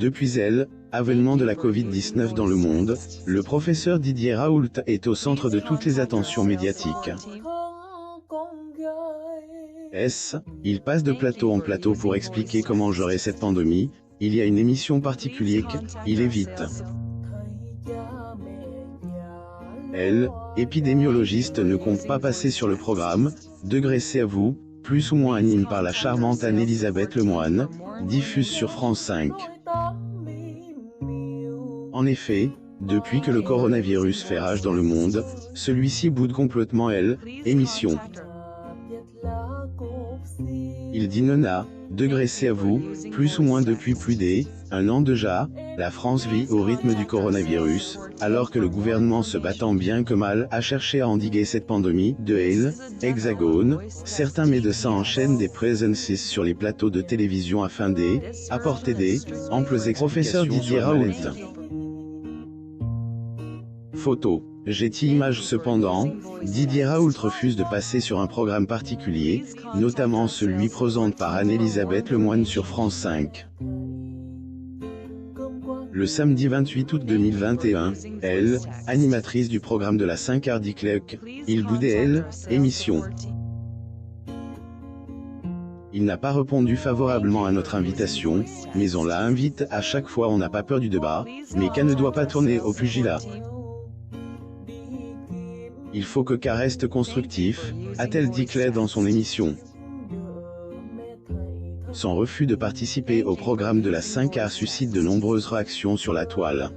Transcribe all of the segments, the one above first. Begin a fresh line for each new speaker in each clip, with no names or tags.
Depuis l'avènement de la Covid-19 dans le monde, le professeur Didier Raoult est au centre de toutes les attentions médiatiques. Il passe de plateau en plateau pour expliquer comment gérer cette pandémie. Il y a une émission particulière qu'il évite. Épidémiologiste, ne compte pas passer sur le programme. Degré c'est à vous, plus ou moins anime par la charmante Anne-Elisabeth Lemoine, diffuse sur France 5. En effet, depuis que le coronavirus fait rage dans le monde, celui-ci boude complètement émission. Il dit nona, degré c'est à vous, plus ou moins depuis plus d'un an déjà, la France vit au rythme du coronavirus, alors que le gouvernement se battant bien que mal a cherché à endiguer cette pandémie de Hexagone, certains médecins enchaînent des presences sur les plateaux de télévision afin d'apporter des amples explications. Professeur Didier Raoult. Photo. Image. Cependant, Didier Raoult refuse de passer sur un programme particulier, notamment celui présenté par Anne-Elisabeth Lemoine sur France 5. Le samedi 28 août 2021, animatrice du programme de la 5h dit il boudait émission. Il n'a pas répondu favorablement à notre invitation, mais on l'a invite à chaque fois. On n'a pas peur du débat, mais qu'elle ne doit pas tourner au pugilat. Il faut que K reste constructif, a-t-elle dit dans son émission. Son refus de participer au programme de la 5h suscite de nombreuses réactions sur la toile.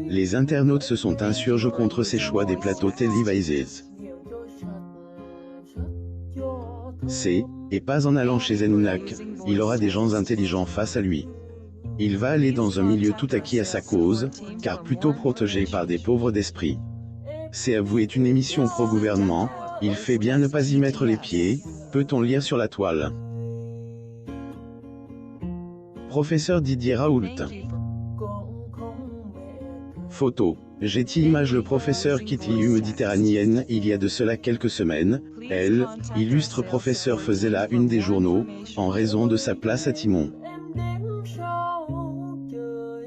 Les internautes se sont insurgés contre ses choix des plateaux télévisés. Et pas en allant chez Zenonak, il aura des gens intelligents face à lui. Il va aller dans un milieu tout acquis à sa cause, car plutôt protégé par des pauvres d'esprit. C'est à vous est une émission pro-gouvernement, il fait bien ne pas y mettre les pieds, peut-on lire sur la toile. Professeur Didier Raoult. Photo. Image. Le professeur quitte l'IU méditerranéenne il y a de cela quelques semaines. Illustre professeur faisait la une des journaux, en raison de sa place à Timon.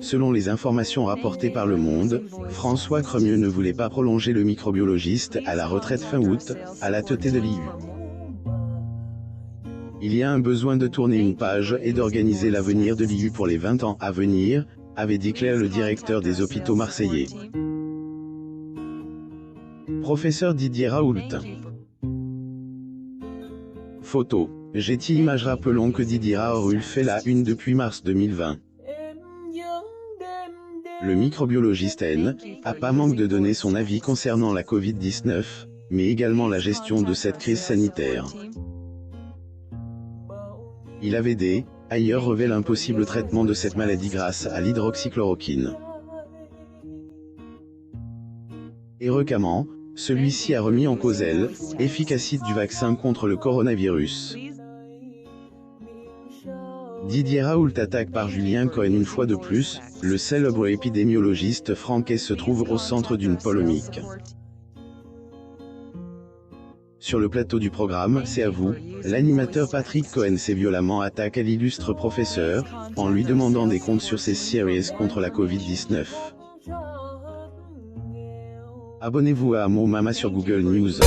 Selon les informations rapportées par Le Monde, François Cremieux ne voulait pas prolonger le microbiologiste à la retraite fin août, à la tête de l'IU. Il y a un besoin de tourner une page et d'organiser l'avenir de l'IU pour les 20 ans à venir, avait déclaré le directeur des hôpitaux marseillais. Professeur Didier Raoult. Photo. Image. Rappelons que Didier Raoult fait la une depuis mars 2020. Le microbiologiste n'a pas manqué de donner son avis concernant la Covid-19, mais également la gestion de cette crise sanitaire. Il avait ailleurs révélé un possible traitement de cette maladie grâce à l'hydroxychloroquine. Et récemment, celui-ci a remis en cause l'efficacité du vaccin contre le coronavirus. Didier Raoult attaque par Julien Cohen une fois de plus, le célèbre épidémiologiste français se trouve au centre d'une polémique. Sur le plateau du programme C'est à vous, l'animateur Patrick Cohen s'est violemment attaqué à l'illustre professeur, en lui demandant des comptes sur ses séries contre la Covid-19. Abonnez-vous à Mo Mama sur Google News.